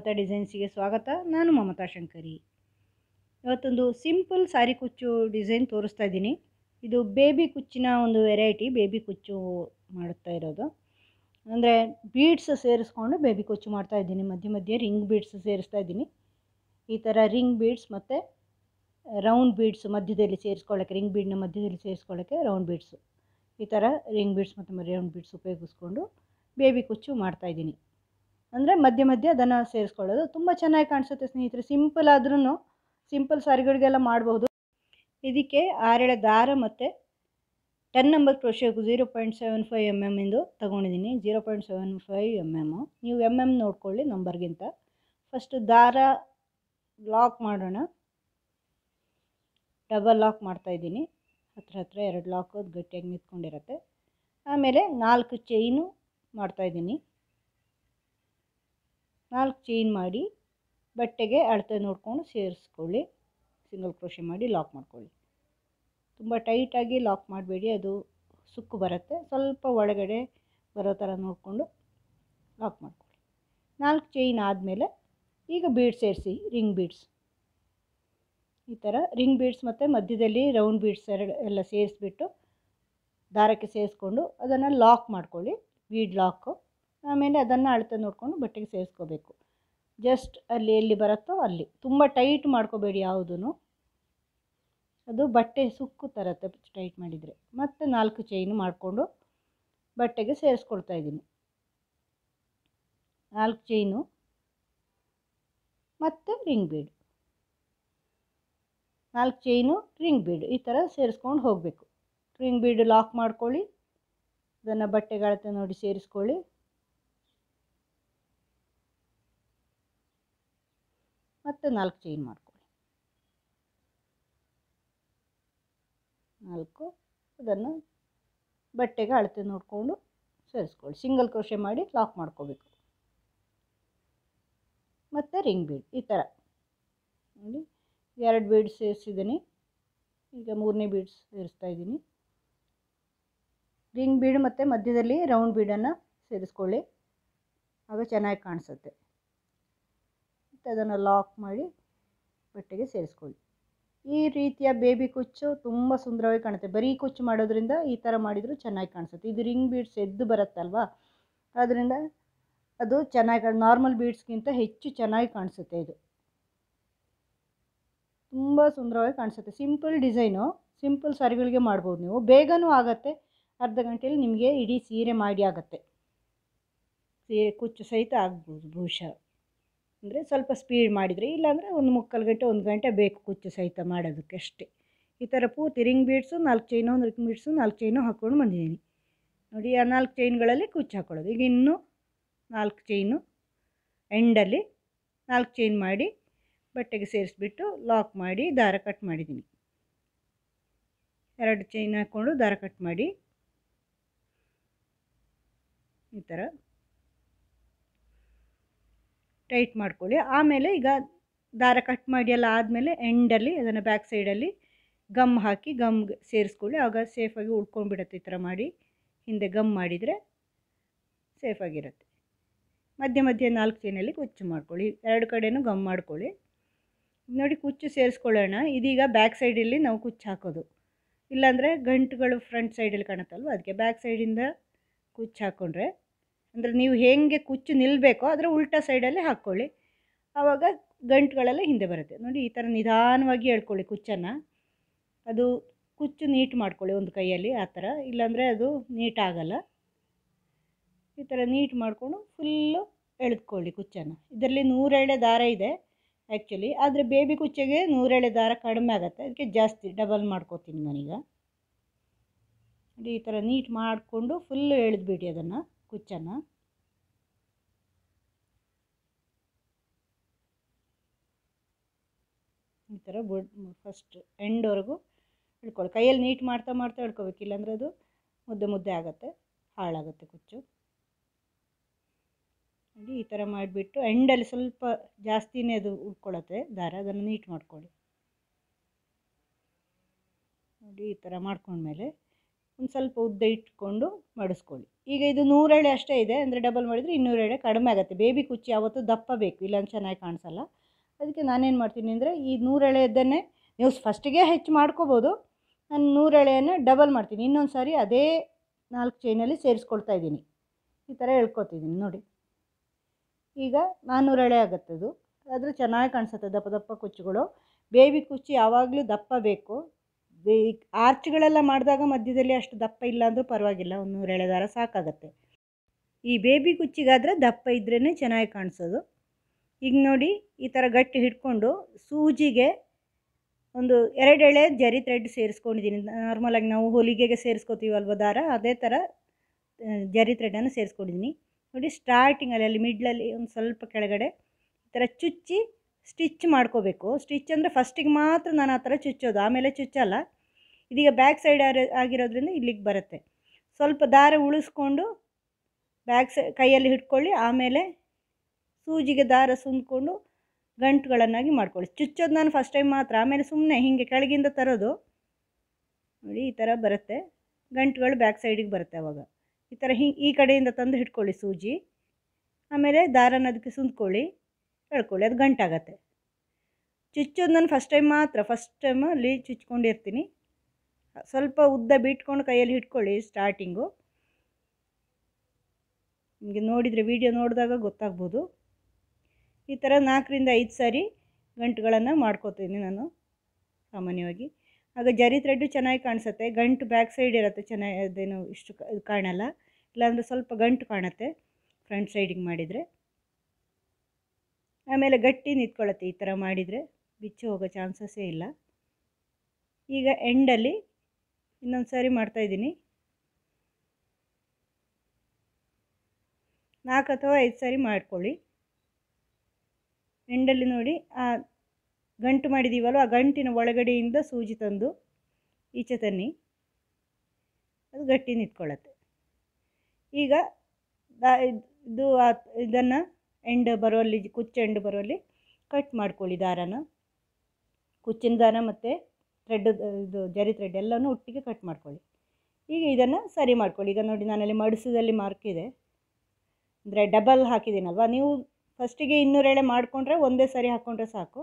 ಮಮತಾ ಡಿಸೈನ್ಸಿಗೆ ಸ್ವಾಗತ. ನಾನು ಮಮತಾ ಶಂಕರಿ. ಇವತ್ತೊಂದು ಸಿಂಪಲ್ ಸಾರಿ ಕುಚ್ಚು ಡಿಸೈನ್ ತೋರಿಸ್ತಾ ಇದ್ದೀನಿ. ಇದು ಬೇಬಿ ಕುಚ್ಚಿನ ಒಂದು ವೆರೈಟಿ, ಬೇಬಿ ಕುಚ್ಚು ಮಾಡುತ್ತಾ ಇರೋದು. ಅಂದರೆ ಬೀಡ್ಸ್ ಸೇರಿಸ್ಕೊಂಡು ಬೇಬಿ ಕುಚ್ಚು ಮಾಡ್ತಾ ಇದ್ದೀನಿ. ಮಧ್ಯೆ ಮಧ್ಯೆ ರಿಂಗ್ ಬೀಡ್ಸ್ ಸೇರಿಸ್ತಾ ಇದ್ದೀನಿ. ಈ ಥರ ರಿಂಗ್ ಬೀಡ್ಸ್ ಮತ್ತು ರೌಂಡ್ ಬೀಡ್ಸ್ ಮಧ್ಯದಲ್ಲಿ ಸೇರಿಸ್ಕೊಳ್ಳೋಕ್ಕೆ, ರಿಂಗ್ ಬೀಡ್ನ ಮಧ್ಯದಲ್ಲಿ ಸೇರಿಸ್ಕೊಳ್ಳೋಕ್ಕೆ ರೌಂಡ್ ಬೀಡ್ಸು, ಈ ಥರ ರಿಂಗ್ ಬೀಡ್ಸ್ ಮತ್ತು ರೌಂಡ್ ಬೀಡ್ಸ್ ಉಪಯೋಗಿಸ್ಕೊಂಡು ಬೇಬಿ ಕುಚ್ಚು ಮಾಡ್ತಾಯಿದ್ದೀನಿ. ಅಂದರೆ ಮಧ್ಯೆ ಮಧ್ಯೆ ಅದನ್ನು ಸೇರಿಸ್ಕೊಳ್ಳೋದು ತುಂಬ ಚೆನ್ನಾಗಿ ಕಾಣಿಸುತ್ತೆ ಸ್ನೇಹಿತರೆ. ಸಿಂಪಲ್ ಆದ್ರೂ ಸಿಂಪಲ್ ಸಾರಿಗಳಿಗೆಲ್ಲ ಮಾಡಬಹುದು. ಇದಕ್ಕೆ 6 ದಾರ ಮತ್ತು 10 ನಂಬರ್ ಕ್ರೋಶೆಗೂ 0.75 mm ಎಂದು ತಗೊಂಡಿದ್ದೀನಿ. 0.75 mm. ನೀವು ನೋಡ್ಕೊಳ್ಳಿ ನಂಬರ್ಗಿಂತ. ಫಸ್ಟು ದಾರ ಲಾಕ್ ಮಾಡೋಣ. ಡಬಲ್ ಲಾಕ್ ಮಾಡ್ತಾಯಿದ್ದೀನಿ. ಹತ್ರ 2 ಲಾಕ್ ಗಟ್ಟಿಯಾಗಿ ನಿಂತ್ಕೊಂಡಿರುತ್ತೆ. ಆಮೇಲೆ 4 ಚೈನು ಮಾಡ್ತಾಯಿದ್ದೀನಿ. 4 ಚೈನ್ ಮಾಡಿ ಬಟ್ಟೆಗೆ ಅಳತೆ ನೋಡಿಕೊಂಡು ಸೇರಿಸ್ಕೊಳ್ಳಿ. ಸಿಂಗಲ್ ಕ್ರೋಶೆ ಮಾಡಿ ಲಾಕ್ ಮಾಡ್ಕೊಳ್ಳಿ. ತುಂಬ ಟೈಟಾಗಿ ಲಾಕ್ ಮಾಡಬೇಡಿ, ಅದು ಸುಕ್ಕು ಬರುತ್ತೆ. ಸ್ವಲ್ಪ ಒಳಗಡೆ ಬರೋ ಥರ ನೋಡಿಕೊಂಡು ಲಾಕ್ ಮಾಡ್ಕೊಳ್ಳಿ. 4 ಚೈನ್ ಆದಮೇಲೆ ಈಗ ಬೀಡ್ಸ್ ಸೇರಿಸಿ, ರಿಂಗ್ ಬೀಡ್ಸ್. ಈ ಥರ ರಿಂಗ್ ಬೀಡ್ಸ್ ಮತ್ತು ಮಧ್ಯದಲ್ಲಿ ರೌಂಡ್ ಬೀಡ್ಸ್ ಎಲ್ಲ ಸೇರಿಸ್ಬಿಟ್ಟು ದಾರಕ್ಕೆ ಸೇರಿಸ್ಕೊಂಡು ಅದನ್ನು ಲಾಕ್ ಮಾಡ್ಕೊಳ್ಳಿ, ಬೀಡ್ ಲಾಕು. ಆಮೇಲೆ ಅದನ್ನು ಅಳತೆ ನೋಡಿಕೊಂಡು ಬಟ್ಟೆಗೆ ಸೇರಿಸ್ಕೋಬೇಕು. ಜಸ್ಟ್ ಅಲ್ಲಿ ಎಲ್ಲಿ ಬರುತ್ತೋ ಅಲ್ಲಿ. ತುಂಬ ಟೈಟ್ ಮಾಡ್ಕೋಬೇಡಿ ಯಾವುದೂ, ಅದು ಬಟ್ಟೆ ಸುಕ್ಕು ತರುತ್ತೆ ಟೈಟ್ ಮಾಡಿದರೆ. ಮತ್ತು 4 ಚೈನು ಮಾಡಿಕೊಂಡು ಬಟ್ಟೆಗೆ ಸೇರಿಸ್ಕೊಳ್ತಾ ಇದ್ದೀನಿ. 4 ಚೈನು ಮತ್ತು ring bead, 4 chain ring bead, ಈ ಥರ ಸೇರಿಸ್ಕೊಂಡು ಹೋಗಬೇಕು. ರಿಂಗ್ ಬೀಡ್ ಲಾಕ್ ಮಾಡ್ಕೊಳ್ಳಿ, ಅದನ್ನು ಬಟ್ಟೆಗೆ ಅಳತೆ ನೋಡಿ ಸೇರಿಸ್ಕೊಳ್ಳಿ. ಮತ್ತು 4 ಚೈನ್ ಮಾಡ್ಕೊಳ್ಳಿ. 4 ಅದನ್ನು ಬಟ್ಟೆಗೆ ಅಳತೆ ನೋಡಿಕೊಂಡು ಸೇರಿಸ್ಕೊಳ್ಳಿ. ಸಿಂಗಲ್ ಕ್ರೋಶೆ ಮಾಡಿ ಲಾಕ್ ಮಾಡ್ಕೋಬೇಕು. ಮತ್ತು ರಿಂಗ್ ಬೀಡ್ ಈ ಥರ ನೋಡಿ. 2 ಬೀಡ್ಸ್ ಸೇರಿಸಿದ್ದೀನಿ. ಈಗ 3ನೇ ಬೀಡ್ಸ್ ಸೇರಿಸ್ತಾ ಇದ್ದೀನಿ. ರಿಂಗ್ ಬೀಡ್ ಮತ್ತು ಮಧ್ಯದಲ್ಲಿ ರೌಂಡ್ ಬೀಡನ್ನು ಸೇರಿಸ್ಕೊಳ್ಳಿ, ಆಗ ಚೆನ್ನಾಗಿ ಕಾಣಿಸುತ್ತೆ. ಮತ್ತು ಅದನ್ನು ಲಾಕ್ ಮಾಡಿ ಬಟ್ಟೆಗೆ ಸೇರಿಸ್ಕೊಳ್ಳಿ. ಈ ರೀತಿಯ ಬೇಬಿ ಕುಚ್ಚು ತುಂಬ ಸುಂದರವಾಗಿ ಕಾಣುತ್ತೆ. ಬರೀ ಕುಚ್ಚು ಮಾಡೋದ್ರಿಂದ ಈ ಥರ ಮಾಡಿದರೂ ಚೆನ್ನಾಗಿ ಕಾಣಿಸುತ್ತೆ. ಇದು ರಿಂಗ್ ಬೀಡ್ಸ್ ಎದ್ದು ಬರುತ್ತಲ್ವ, ಆದ್ದರಿಂದ ಅದು ಚೆನ್ನಾಗಿ ನಾರ್ಮಲ್ ಬೀಡ್ಸ್ಗಿಂತ ಹೆಚ್ಚು ಚೆನ್ನಾಗಿ ಕಾಣಿಸುತ್ತೆ. ಇದು ತುಂಬ ಸುಂದರವಾಗಿ ಕಾಣಿಸುತ್ತೆ. ಸಿಂಪಲ್ ಡಿಸೈನು, ಸಿಂಪಲ್ ಸಾರಿಗಳಿಗೆ ಮಾಡ್ಬೋದು ನೀವು. ಬೇಗನೂ ಆಗುತ್ತೆ. ಅರ್ಧ ಗಂಟೆಯಲ್ಲಿ ನಿಮಗೆ ಇಡೀ ಸೀರೆ ಮಾಡಿ ಆಗುತ್ತೆ. ಸೀರೆ ಕುಚ್ಚು ಸಹಿತ ಆಗ್ಬೋದು ಬಹುಶಃ. ಅಂದರೆ ಸ್ವಲ್ಪ ಸ್ಪೀಡ್ ಮಾಡಿದರೆ, ಇಲ್ಲಾಂದರೆ 1 ಮುಕ್ಕಾಲು ಗಂಟೆ 1 ಗಂಟೆ ಬೇಕು ಕುಚ್ಚು ಸಹಿತ ಮಾಡೋದಕ್ಕೆ ಅಷ್ಟೇ. ಈ ಥರ ಪೂರ್ತಿ ring beads 4 chain, ring beads 4 chain ಹಾಕ್ಕೊಂಡು ಬಂದಿದ್ದೀನಿ ನೋಡಿ. ಆ 4 ಚೈನ್ಗಳಲ್ಲಿ ಕುಚ್ಚು ಹಾಕ್ಕೊಳ್ಳೋದು. ಈಗ ಇನ್ನೂ 4 ಚೈನು ಎಂಡಲ್ಲಿ 4 ಚೈನ್ ಮಾಡಿ ಬಟ್ಟೆಗೆ ಸೇರಿಸ್ಬಿಟ್ಟು ಲಾಕ್ ಮಾಡಿ ದಾರ ಕಟ್ ಮಾಡಿದ್ದೀನಿ. 2 ಚೈನ್ ಹಾಕ್ಕೊಂಡು ದಾರ ಕಟ್ ಮಾಡಿ ಈ ಥರ ಟೈಟ್ ಮಾಡ್ಕೊಳ್ಳಿ. ಆಮೇಲೆ ಈಗ ದಾರ ಕಟ್ ಮಾಡಿ ಎಲ್ಲ ಆದಮೇಲೆ ಎಂಡಲ್ಲಿ ಅದನ್ನು ಬ್ಯಾಕ್ ಸೈಡಲ್ಲಿ ಗಮ್ ಹಾಕಿ ಗಮ್ ಸೇರಿಸ್ಕೊಳ್ಳಿ. ಆಗ ಸೇಫಾಗಿ ಉಳ್ಕೊಂಡ್ಬಿಡುತ್ತೆ. ಈ ಥರ ಮಾಡಿ ಹಿಂದೆ ಗಮ್ ಮಾಡಿದರೆ ಸೇಫಾಗಿರುತ್ತೆ. ಮಧ್ಯೆ ಮಧ್ಯೆ 4 ಚೈನಲ್ಲಿ ಕುಚ್ಚು ಮಾಡ್ಕೊಳ್ಳಿ. 2 ಕಡೆಯೂ ಗಮ್ ಮಾಡ್ಕೊಳ್ಳಿ ನೋಡಿ. ಕುಚ್ಚು ಸೇರಿಸ್ಕೊಳ್ಳೋಣ. ಇದೀಗ ಬ್ಯಾಕ್ ಸೈಡಲ್ಲಿ ನಾವು ಕುಚ್ಚು ಹಾಕೋದು, ಇಲ್ಲಾಂದರೆ ಗಂಟುಗಳು ಫ್ರಂಟ್ ಸೈಡಲ್ಲಿ ಕಾಣುತ್ತಲ್ವ, ಅದಕ್ಕೆ ಬ್ಯಾಕ್ ಸೈಡಿಂದ ಕುಚ್ಚು ಹಾಕ್ಕೊಂಡ್ರೆ, ಅಂದರೆ ನೀವು ಹೇಗೆ ಕುಚ್ಚು ನಿಲ್ಲಬೇಕೋ ಅದರ ಉಲ್ಟಾ ಸೈಡಲ್ಲಿ ಹಾಕ್ಕೊಳ್ಳಿ. ಆವಾಗ ಗಂಟುಗಳೆಲ್ಲ ಹಿಂದೆ ಬರುತ್ತೆ ನೋಡಿ. ಈ ಥರ ನಿಧಾನವಾಗಿ ಎಳ್ಕೊಳ್ಳಿ ಕುಚ್ಚನ್ನು. ಅದು ಕುಚ್ಚು ನೀಟ್ ಮಾಡ್ಕೊಳ್ಳಿ ಒಂದು ಕೈಯಲ್ಲಿ, ಆ ಥರ. ಇಲ್ಲಾಂದರೆ ಅದು ನೀಟ್ ಆಗಲ್ಲ. ಈ ಥರ ನೀಟ್ ಮಾಡಿಕೊಂಡು ಫುಲ್ಲು ಎಳೆದುಕೊಳ್ಳಿ ಕುಚ್ಚನ್ನು. ಇದರಲ್ಲಿ 100 ಎಳೆ ದಾರ ಇದೆ ಆ್ಯಕ್ಚುಲಿ, ಆದರೆ ಬೇಬಿ ಕುಚ್ಚಿಗೆ 100 ಎಳೆ ದಾರ ಕಡಿಮೆ ಆಗುತ್ತೆ, ಅದಕ್ಕೆ ಜಾಸ್ತಿ ಡಬಲ್ ಮಾಡ್ಕೋತೀನಿ ನಾನೀಗ ನೋಡಿ. ಈ ಥರ ನೀಟ್ ಮಾಡಿಕೊಂಡು ಫುಲ್ಲು ಎಳೆದ್ಬಿಡಿ ಅದನ್ನು, ಕುಚ್ಚನ್ನು. ಈ ಥರ ಫಸ್ಟ್ ಎಂಡ್ವರೆಗೂ ಇಳ್ಕೊಳ್ಳಿ. ಕೈಯಲ್ಲಿ ನೀಟ್ ಮಾಡ್ತಾ ಮಾಡ್ತಾ ಇಳ್ಕೊಬೇಕು, ಇಲ್ಲಾಂದರೆ ಅದು ಮುದ್ದೆ ಆಗುತ್ತೆ, ಹಾಳಾಗುತ್ತೆ ಕುಚ್ಚು ನೋಡಿ. ಈ ಥರ ಮಾಡಿಬಿಟ್ಟು ಎಂಡಲ್ಲಿ ಸ್ವಲ್ಪ ಜಾಸ್ತಿನೇ ಅದು ಉಳ್ಕೊಳ್ಳುತ್ತೆ ದಾರ, ಅದನ್ನು ನೀಟ್ ಮಾಡ್ಕೊಳ್ಳಿ ನೋಡಿ. ಈ ಥರ ಮಾಡ್ಕೊಂಡ್ಮೇಲೆ ಒಂದು ಸ್ವಲ್ಪ ಉದ್ದ ಇಟ್ಕೊಂಡು ಮಡಿಸ್ಕೊಳ್ಳಿ. ಈಗ ಇದು 100 ಎಳೆ ಅಷ್ಟೇ ಇದೆ, ಅಂದರೆ ಡಬಲ್ ಮಾಡಿದರೆ 200 ಎಳೆ ಕಡಿಮೆ ಆಗುತ್ತೆ. ಬೇಬಿ ಕುಚ್ಚು ಯಾವತ್ತೂ ದಪ್ಪ ಬೇಕು, ಇಲ್ಲಾಂದ್ರೆ ಚೆನ್ನಾಗಿ ಕಾಣಿಸಲ್ಲ. ಅದಕ್ಕೆ ನಾನೇನು ಮಾಡ್ತೀನಿ ಅಂದರೆ ಈ 100 ಎಳೆಯದ್ದನ್ನೇ ನೀವು ಫಸ್ಟಿಗೆ ಹೆಚ್ಚು ಮಾಡ್ಕೋಬೋದು. ನಾನು 100 ಎಳೆಯನ್ನು ಡಬಲ್ ಮಾಡ್ತೀನಿ, ಇನ್ನೊಂದು ಸಾರಿ ಅದೇ 4 ಚೈನಲ್ಲಿ ಸೇರಿಸ್ಕೊಳ್ತಾ ಇದ್ದೀನಿ. ಈ ಥರ ಎಳ್ಕೊತಿದ್ದೀನಿ ನೋಡಿ. ಈಗ 400 ಎಳೆ ಆಗುತ್ತೆ ಅದು, ಆದರೆ ಚೆನ್ನಾಗಿ ಕಾಣಿಸುತ್ತೆ ದಪ್ಪ ದಪ್ಪ ಕುಚ್ಚುಗಳು. ಬೇಬಿ ಕುಚ್ಚು ಯಾವಾಗಲೂ ದಪ್ಪ ಬೇಕು. ಆರ್ಚ್ಗಳೆಲ್ಲ ಮಾಡಿದಾಗ ಮಧ್ಯದಲ್ಲಿ ಅಷ್ಟು ದಪ್ಪ ಇಲ್ಲ ಅಂದರೂ ಪರವಾಗಿಲ್ಲ, 100 ಎಳೆ ದಾರ ಸಾಕಾಗತ್ತೆ. ಈ ಬೇಬಿ ಕುಚ್ಚಿಗಾದರೆ ದಪ್ಪ ಇದ್ರೇ ಚೆನ್ನಾಗಿ ಕಾಣಿಸೋದು. ಈಗ ನೋಡಿ ಈ ಥರ ಗಟ್ಟಿ ಹಿಡ್ಕೊಂಡು ಸೂಜಿಗೆ ಒಂದು 2 ಎಳೆ ಜರಿ ಥ್ರೆಡ್ ಸೇರಿಸ್ಕೊಂಡಿದ್ದೀನಿ. ನಾರ್ಮಲಾಗಿ ನಾವು ಹೊಲಿಗೆಗೆ ಸೇರಿಸ್ಕೊತೀವಲ್ವ ದಾರ, ಅದೇ ಥರ ಜರಿ ಥ್ರೆಡನ್ನು ಸೇರಿಸ್ಕೊಂಡಿದ್ದೀನಿ ನೋಡಿ. ಸ್ಟಾರ್ಟಿಂಗಲ್ಲಿ ಅಲ್ಲಿ ಮಿಡ್ಲಲ್ಲಿ ಒಂದು ಸ್ವಲ್ಪ ಕೆಳಗಡೆ ಈ ಥರ ಚುಚ್ಚಿ ಸ್ಟಿಚ್ ಮಾಡ್ಕೋಬೇಕು. ಸ್ಟಿಚ್ ಅಂದರೆ ಫಸ್ಟಿಗೆ ಮಾತ್ರ ನಾನು ಆ ಥರ ಚುಚ್ಚೋದು, ಆಮೇಲೆ ಚುಚ್ಚಲ್ಲ. ಇದೀಗ ಬ್ಯಾಕ್ ಸೈಡ್ ಆಗಿರೋದ್ರಿಂದ ಇಲ್ಲಿಗೆ ಬರುತ್ತೆ. ಸ್ವಲ್ಪ ದಾರ ಉಳಿಸ್ಕೊಂಡು ಕೈಯಲ್ಲಿ ಹಿಡ್ಕೊಳ್ಳಿ, ಆಮೇಲೆ ಸೂಜಿಗೆ ದಾರ ಸುಂದ್ಕೊಂಡು ಗಂಟುಗಳನ್ನಾಗಿ ಮಾಡ್ಕೊಳ್ಳಿ. ಚುಚ್ಚೋದು ನಾನು ಫಸ್ಟ್ ಟೈಮ್ ಮಾತ್ರ, ಆಮೇಲೆ ಸುಮ್ಮನೆ ಹೀಗೆ ಕೆಳಗಿಂದ ತರೋದು ನೋಡಿ. ಈ ಥರ ಬರುತ್ತೆ, ಗಂಟುಗಳು ಬ್ಯಾಕ್ ಸೈಡಿಗೆ ಬರುತ್ತೆ. ಆವಾಗ ಈ ಥರ ಈ ಕಡೆಯಿಂದ ತಂದು ಹಿಡ್ಕೊಳ್ಳಿ ಸೂಜಿ, ಆಮೇಲೆ ದಾರನ ಅದಕ್ಕೆ ಸುಂದ್ಕೊಳ್ಳಿ, ಎಳ್ಕೊಳ್ಳಿ, ಅದು ಗಂಟಾಗತ್ತೆ. ಚುಚ್ಚೋದು ನಾನು ಫಸ್ಟ್ ಟೈಮ್ ಅಲ್ಲಿ ಚುಚ್ಕೊಂಡಿರ್ತೀನಿ. ಸ್ವಲ್ಪ ಉದ್ದ ಬಿಟ್ಕೊಂಡು ಕೈಯಲ್ಲಿ ಹಿಡ್ಕೊಳ್ಳಿ ಸ್ಟಾರ್ಟಿಂಗು. ನಿಮಗೆ ನೋಡಿದರೆ ವಿಡಿಯೋ ನೋಡಿದಾಗ ಗೊತ್ತಾಗ್ಬೋದು. ಈ ಥರ 4 ರಿಂದ 5 ಸಾರಿ ಗಂಟುಗಳನ್ನು ಮಾಡ್ಕೋತೀನಿ ನಾನು ಸಾಮಾನ್ಯವಾಗಿ. ಆಗ ಜರಿ ಥ್ರೆಡ್ಡು ಚೆನ್ನಾಗಿ ಕಾಣಿಸುತ್ತೆ. ಗಂಟು ಬ್ಯಾಕ್ ಸೈಡ್ ಇರುತ್ತೆ, ಚೆನ್ನಾಗಿ ಅದೇನು ಇಷ್ಟು ಕಾಣಲ್ಲ, ಇಲ್ಲಾಂದರೆ ಸ್ವಲ್ಪ ಗಂಟು ಕಾಣುತ್ತೆ ಫ್ರಂಟ್ ಸೈಡಿಗೆ ಮಾಡಿದರೆ. ಆಮೇಲೆ ಗಟ್ಟಿ ನಿಂತ್ಕೊಳ್ಳುತ್ತೆ ಈ ಥರ ಮಾಡಿದರೆ, ಬಿಚ್ಚಿ ಹೋಗೋ ಚಾನ್ಸಸ್ಸೇ ಇಲ್ಲ. ಈಗ ಎಂಡಲ್ಲಿ ಇನ್ನೊಂದು ಸಾರಿ ಮಾಡ್ತಾಯಿದ್ದೀನಿ. 4 ಅಥವಾ 5 ಸಾರಿ ಮಾಡ್ಕೊಳ್ಳಿ. ಎಂಡಲ್ಲಿ ನೋಡಿ ಆ ಗಂಟು ಮಾಡಿದ್ದೀವಲ್ವ, ಆ ಗಂಟಿನ ಒಳಗಡೆಯಿಂದ ಸೂಜಿ ತಂದು ಈಚೆ ತನ್ನಿ, ಅದು ಗಟ್ಟಿ ನಿಂತ್ಕೊಳ್ಳುತ್ತೆ. ಈಗ ಇದನ್ನು ಎಂಡ್ ಬರುವಲ್ಲಿ, ಕುಚ್ಚು ಎಂಡ್ ಬರುವಲ್ಲಿ ಕಟ್ ಮಾಡ್ಕೊಳ್ಳಿ ದಾರನ. ಕುಚ್ಚಿನ ದಾರ ಮತ್ತು ಥ್ರೆಡ್, ಇದು ಜರಿ ಥ್ರೆಡ್ ಎಲ್ಲನೂ ಒಟ್ಟಿಗೆ ಕಟ್ ಮಾಡ್ಕೊಳ್ಳಿ. ಈಗ ಇದನ್ನು ಸರಿ ಮಾಡ್ಕೊಳ್ಳಿ. ಈಗ ನೋಡಿ ನಾನಲ್ಲಿ ಮಡಿಸದಲ್ಲಿ ಮಾರ್ಕ್ ಇದೆ, ಅಂದರೆ ಡಬಲ್ ಹಾಕಿದ್ದೀನಲ್ವ. ನೀವು ಫಸ್ಟಿಗೆ 200 ಎಳೆ ಮಾಡಿಕೊಂಡ್ರೆ ಒಂದೇ ಸರಿ ಹಾಕ್ಕೊಂಡ್ರೆ ಸಾಕು.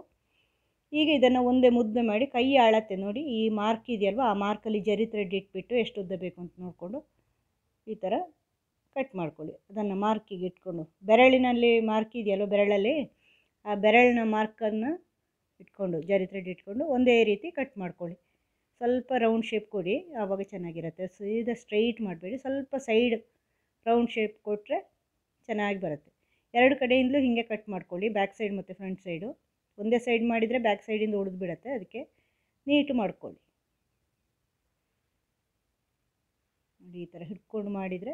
ಈಗ ಇದನ್ನು ಒಂದೇ ಮುದ್ದೆ ಮಾಡಿ ಕೈ ಅಳತೆ ನೋಡಿ, ಈ ಮಾರ್ಕ್ ಇದೆಯಲ್ವ, ಆ ಮಾರ್ಕಲ್ಲಿ ಜರಿ ಥ್ರೆಡ್ ಇಟ್ಬಿಟ್ಟು ಎಷ್ಟು ಉದ್ದ ಬೇಕು ಅಂತ ನೋಡಿಕೊಂಡು ಈ ಥರ ಕಟ್ ಮಾಡ್ಕೊಳ್ಳಿ. ಅದನ್ನು ಮಾರ್ಕಿಗೆ ಇಟ್ಕೊಂಡು, ಬೆರಳಿನಲ್ಲಿ ಮಾರ್ಕ್ ಇದೆಯಲ್ವ ಬೆರಳಲ್ಲಿ, ಆ ಬೆರಳಿನ ಮಾರ್ಕನ್ನು ಇಟ್ಕೊಂಡು ಜರಿ ಥ್ರೆಡ್ ಇಟ್ಕೊಂಡು ಒಂದೇ ರೀತಿ ಕಟ್ ಮಾಡ್ಕೊಳ್ಳಿ. ಸ್ವಲ್ಪ ರೌಂಡ್ ಶೇಪ್ ಕೊಡಿ, ಆವಾಗ ಚೆನ್ನಾಗಿರುತ್ತೆ. ಸೀದಾ ಸ್ಟ್ರೈಟ್ ಮಾಡಬೇಡಿ, ಸ್ವಲ್ಪ ಸೈಡ್ ರೌಂಡ್ ಶೇಪ್ ಕೊಟ್ಟರೆ ಚೆನ್ನಾಗಿ ಬರುತ್ತೆ. 2 ಕಡೆಯಿಂದಲೂ ಹೀಗೆ ಕಟ್ ಮಾಡ್ಕೊಳ್ಳಿ, ಬ್ಯಾಕ್ ಸೈಡ್ ಮತ್ತು ಫ್ರಂಟ್ ಸೈಡು. ಒಂದೇ ಸೈಡ್ ಮಾಡಿದರೆ ಬ್ಯಾಕ್ ಸೈಡಿಂದ ಉಳಿದು ಬಿಡುತ್ತೆ, ಅದಕ್ಕೆ ನೀಟು ಮಾಡ್ಕೊಳ್ಳಿ ನೋಡಿ. ಈ ಥರ ಹಿಡ್ಕೊಂಡು ಮಾಡಿದರೆ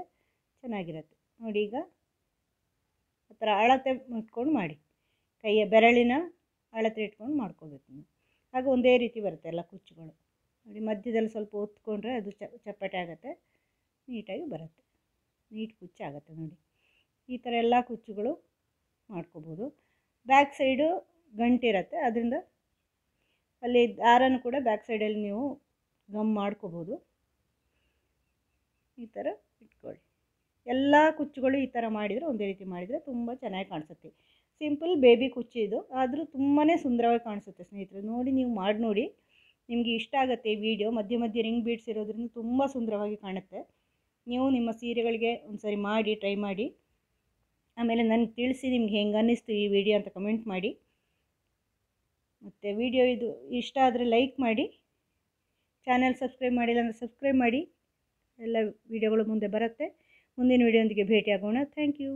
ಚೆನ್ನಾಗಿರುತ್ತೆ ನೋಡಿ. ಈಗ ಆ ಥರ ಅಳತೆ ಇಟ್ಕೊಂಡು ಮಾಡಿ, ಕೈಯ ಬೆರಳಿನ ಅಳತೆ ಇಟ್ಕೊಂಡು ಮಾಡ್ಕೋಬೇಕು ನೀವು. ಆಗ ಒಂದೇ ರೀತಿ ಬರುತ್ತೆ ಎಲ್ಲ ಕುಚ್ಚುಗಳು ನೋಡಿ. ಮಧ್ಯದಲ್ಲಿ ಸ್ವಲ್ಪ ಒತ್ಕೊಂಡ್ರೆ ಅದು ಚಪ್ಪಟೆ ಆಗುತ್ತೆ, ನೀಟಾಗಿ ಬರುತ್ತೆ, ನೀಟ್ ಕುಚ್ಚು ಆಗುತ್ತೆ ನೋಡಿ. ಈ ಥರ ಎಲ್ಲ ಕುಚ್ಚುಗಳು ಮಾಡ್ಕೋಬೋದು. ಬ್ಯಾಕ್ ಸೈಡು ಗಂಟಿರುತ್ತೆ, ಅದರಿಂದ ಅಲ್ಲಿ ದಾರನೂ ಕೂಡ ಬ್ಯಾಕ್ ಸೈಡಲ್ಲಿ ನೀವು ಗಮ್ ಮಾಡ್ಕೋಬೋದು. ಈ ಥರ ಇಟ್ಕೊಳ್ಳಿ. ಎಲ್ಲ ಕುಚ್ಚುಗಳು ಈ ಥರ ಮಾಡಿದರೆ, ಒಂದೇ ರೀತಿ ಮಾಡಿದರೆ ತುಂಬ ಚೆನ್ನಾಗಿ ಕಾಣಿಸುತ್ತೆ. ಸಿಂಪಲ್ ಬೇಬಿ ಕುಚ್ಚು ಇದು, ಆದರೂ ತುಂಬಾ ಸುಂದರವಾಗಿ ಕಾಣಿಸುತ್ತೆ ಸ್ನೇಹಿತರೆ. ನೋಡಿ, ನೀವು ಮಾಡಿ ನೋಡಿ, ನಿಮಗೆ ಇಷ್ಟ ಆಗುತ್ತೆ ಈ ವಿಡಿಯೋ. ಮಧ್ಯೆ ಮಧ್ಯೆ ರಿಂಗ್ ಬೀಡ್ಸ್ ಇರೋದ್ರಿಂದ ತುಂಬ ಸುಂದರವಾಗಿ ಕಾಣುತ್ತೆ. ನೀವು ನಿಮ್ಮ ಸೀರೆಗಳಿಗೆ ಒಂದು ಸಾರಿ ಮಾಡಿ ಟ್ರೈ ಮಾಡಿ, ಆಮೇಲೆ ನನಗೆ ತಿಳಿಸಿ ನಿಮ್ಗೆ ಹೆಂಗೆ ಅನ್ನಿಸ್ತು ಈ ವಿಡಿಯೋ ಅಂತ ಕಮೆಂಟ್ ಮಾಡಿ. ಮತ್ತು ವಿಡಿಯೋ ಇದು ಇಷ್ಟ ಆದರೆ ಲೈಕ್ ಮಾಡಿ, ಚಾನಲ್ ಸಬ್ಸ್ಕ್ರೈಬ್ ಮಾಡಿಲ್ಲ ಅಂದರೆ ಸಬ್ಸ್ಕ್ರೈಬ್ ಮಾಡಿ. ಎಲ್ಲ ವಿಡಿಯೋಗಳು ಮುಂದೆ ಬರುತ್ತೆ. ಮುಂದಿನ ವಿಡಿಯೋದೊಂದಿಗೆ ಭೇಟಿಯಾಗೋಣ. Thank you.